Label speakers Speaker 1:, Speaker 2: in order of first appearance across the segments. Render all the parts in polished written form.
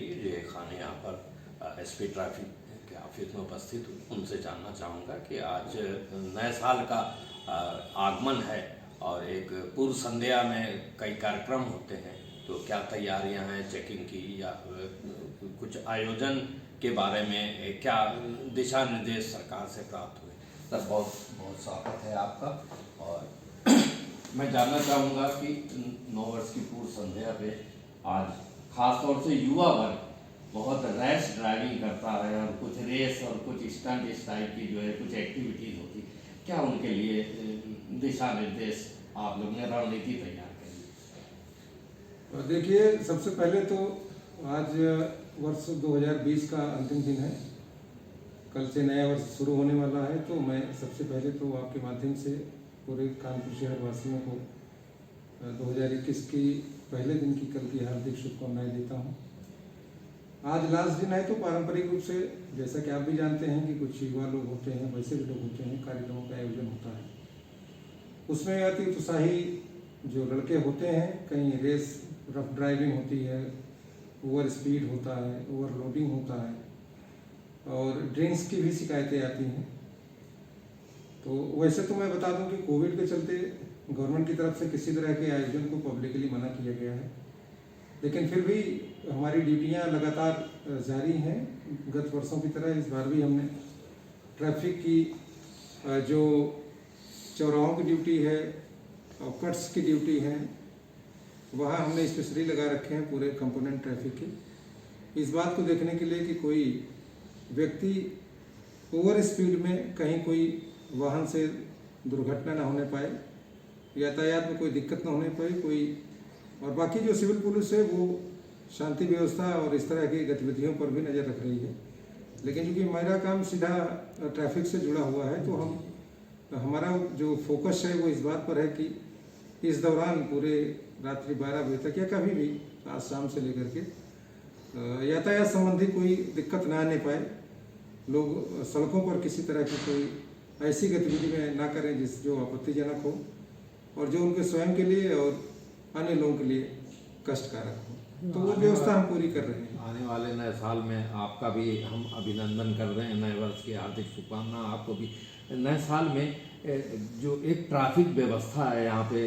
Speaker 1: ये खान यहाँ पर एसपी ट्रैफिक के ऑफिस में उपस्थित हूँ। उनसे जानना चाहूँगा कि आज नए साल का आगमन है और एक पूर्व संध्या में कई कार्यक्रम होते हैं, तो क्या तैयारियां हैं चेकिंग की या कुछ आयोजन के बारे में क्या दिशा निर्देश सरकार से प्राप्त हुए? सर, बहुत बहुत स्वागत है आपका। और मैं जानना चाहूँगा कि 9 वर्ष की पूर्व संध्या पे आज खासतौर से युवा वर्ग बहुत रैश ड्राइविंग करता है और कुछ रेस और कुछ स्टंट इस टाइप की जो है कुछ एक्टिविटीज़ होती, क्या उनके लिए दिशा निर्देश आप लोग ने रणनीति तैयार करी?
Speaker 2: देखिए, सबसे पहले तो आज वर्ष 2020 का अंतिम दिन है, कल से नया वर्ष शुरू होने वाला है। तो मैं सबसे पहले तो आपके माध्यम से पूरे कानपुर शहर वासियों को 2021 की पहले दिन की कल की हार्दिक शुभकामनाएं देता हूं। आज लास्ट दिन है तो पारंपरिक रूप से जैसा कि आप भी जानते हैं कि कुछ युवा लोग होते हैं, वैसे भी लोग होते हैं, कार्यक्रमों का आयोजन होता है। उसमें अति उत्साही जो लड़के होते हैं, कहीं रेस रफ ड्राइविंग होती है, ओवर स्पीड होता है, ओवरलोडिंग होता है और ड्रिंक्स की भी शिकायतें आती हैं। तो वैसे तो मैं बता दूं कि कोविड के चलते गवर्नमेंट की तरफ से किसी तरह के आयोजन को पब्लिकली मना किया गया है, लेकिन फिर भी हमारी ड्यूटियां लगातार जारी हैं। गत वर्षों की तरह इस बार भी हमने ट्रैफिक की जो चौराहों की ड्यूटी है और कट्स की ड्यूटी है, वहाँ हमने स्पेशली लगा रखे हैं पूरे कंपोनेंट ट्रैफिक के, इस बात को देखने के लिए कि कोई व्यक्ति ओवर स्पीड में कहीं कोई वाहन से दुर्घटना ना होने पाए, यातायात में कोई दिक्कत ना होने पाए कोई। और बाकी जो सिविल पुलिस है वो शांति व्यवस्था और इस तरह की गतिविधियों पर भी नज़र रख रही है। लेकिन क्योंकि मेरा काम सीधा ट्रैफिक से जुड़ा हुआ है, तो हमारा जो फोकस है वो इस बात पर है कि इस दौरान पूरे रात्रि 12 बजे तक या कभी भी आज शाम से लेकर के यातायात संबंधी कोई दिक्कत ना आने पाए, लोग सड़कों पर किसी तरह की कोई ऐसी गतिविधि में ना करें जो आपत्तिजनक हो और जो उनके स्वयं के लिए और अन्य लोगों के लिए कष्टकारक हो। तो वो व्यवस्था हम पूरी कर रहे हैं।
Speaker 1: आने वाले नए साल में आपका भी हम अभिनंदन कर रहे हैं, नए वर्ष की हार्दिक शुभकामना आपको भी। नए साल में जो एक ट्रैफिक व्यवस्था है यहाँ पे,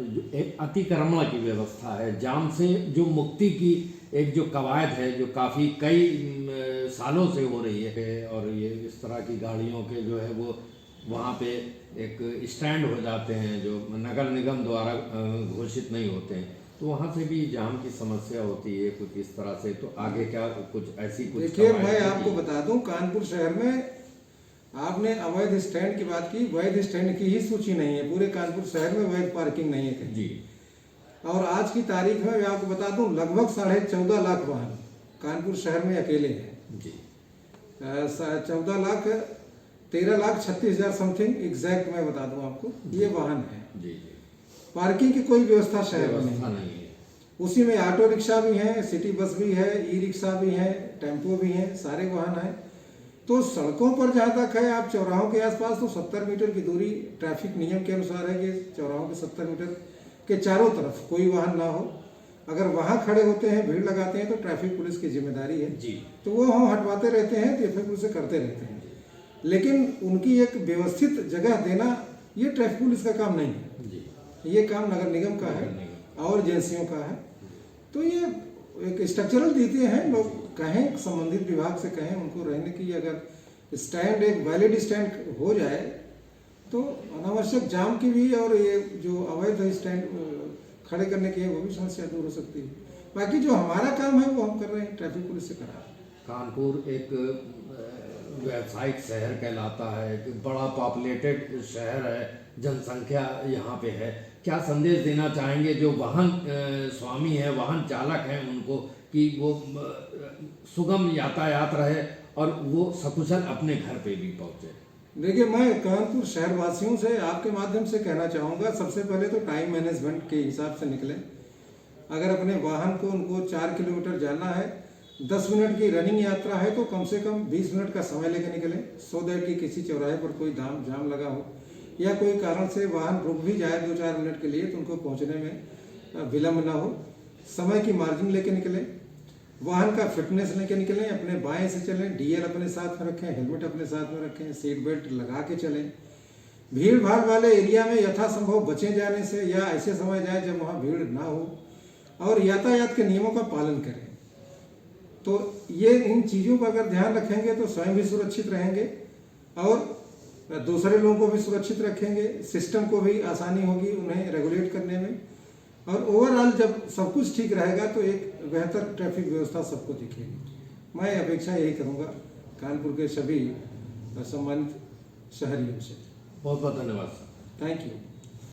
Speaker 1: जो एक अतिक्रमण की व्यवस्था है, जाम से जो मुक्ति की एक जो कवायद है जो काफ़ी कई सालों से हो रही है, और ये इस तरह की गाड़ियों के जो है वो वहाँ पे एक स्टैंड हो जाते हैं जो नगर निगम द्वारा घोषित नहीं होते हैं, तो वहाँ से भी जाम की समस्या होती है कुछ इस तरह से। तो आगे क्या कुछ ऐसी कुछ?
Speaker 2: देखिए, मैं आपको बता दूं, कानपुर शहर में आपने अवैध स्टैंड की बात की, वैध स्टैंड की ही सूची नहीं है। पूरे कानपुर शहर में वैध पार्किंग नहीं है कहीं जी। और आज की तारीख में मैं आपको बता दूं लगभग 14.5 लाख वाहन कानपुर शहर में अकेले हैं जी। 14 लाख 13,36,000 समथिंग एग्जैक्ट मैं बता दूं आपको, ये वाहन है जी। पार्किंग की कोई व्यवस्था शहर में नहीं है। उसी में ऑटो रिक्शा भी है, सिटी बस भी है, ई रिक्शा भी है, टेम्पो भी है, सारे वाहन है। तो सड़कों पर जहाँ तक है, आप चौराहों के आसपास तो 70 मीटर की दूरी ट्रैफिक नियम के अनुसार है कि चौराहों के 70 मीटर के चारों तरफ कोई वाहन ना हो। अगर वहाँ खड़े होते हैं, भीड़ लगाते हैं, तो ट्रैफिक पुलिस की जिम्मेदारी है जी। तो वो हम हटवाते रहते हैं, ट्रैफिक पुलिस से करते रहते हैं, लेकिन उनकी एक व्यवस्थित जगह देना ये ट्रैफिक पुलिस का काम नहीं है जी। ये काम नगर निगम का है और एजेंसियों का है। तो ये एक स्ट्रक्चरल देते हैं, लोग कहें संबंधित विभाग से कहें उनको रहने की, अगर स्टैंड एक वैलिड स्टैंड हो जाए तो अनावश्यक जाम की भी और ये जो अवैध स्टैंड खड़े करने की है वो भी समस्या दूर हो सकती है। बाकी जो हमारा काम है वो हम कर रहे हैं, ट्रैफिक पुलिस से करा।
Speaker 1: कानपुर एक व्यावसायिक शहर कहलाता है, बड़ा पॉपुलेटेड शहर है, जनसंख्या यहाँ पे है। क्या संदेश देना चाहेंगे जो वाहन स्वामी है, वाहन चालक हैं उनको, कि वो सुगम यातायात रहे और वो सकुशल अपने घर पे भी पहुँचे?
Speaker 2: देखिए, मैं कानपुर शहर वासियों से आपके माध्यम से कहना चाहूँगा, सबसे पहले तो टाइम मैनेजमेंट के हिसाब से निकलें। अगर अपने वाहन को उनको 4 किलोमीटर जाना है, 10 मिनट की रनिंग यात्रा है, तो कम से कम 20 मिनट का समय लेकर निकलें, सो दैट कि किसी चौराहे पर कोई जाम लगा हो या कोई कारण से वाहन रुक भी जाए 2-4 मिनट के लिए, तो उनको पहुँचने में विलम्ब ना हो। समय की मार्जिन लेके निकलें। वाहन का फिटनेस लेके निकलें, अपने बाएं से चलें, डीएल अपने साथ में रखें, हेलमेट अपने साथ में रखें, सीट बेल्ट लगा के चलें। भीड़ भाड़ वाले एरिया में यथासंभव बचे जाने से या ऐसे समय जाए जब वहाँ भीड़ ना हो, और यातायात के नियमों का पालन करें। तो ये इन चीज़ों पर अगर ध्यान रखेंगे तो स्वयं भी सुरक्षित रहेंगे और दूसरे लोगों को भी सुरक्षित रखेंगे, सिस्टम को भी आसानी होगी उन्हें रेगुलेट करने में, और ओवरऑल जब सब कुछ ठीक रहेगा तो एक बेहतर ट्रैफिक व्यवस्था सबको दिखेगी। मैं अपेक्षा यही करूँगा कानपुर के सभी सम्मानित शहरियों से।
Speaker 1: बहुत बहुत धन्यवाद सर।
Speaker 2: Thank you.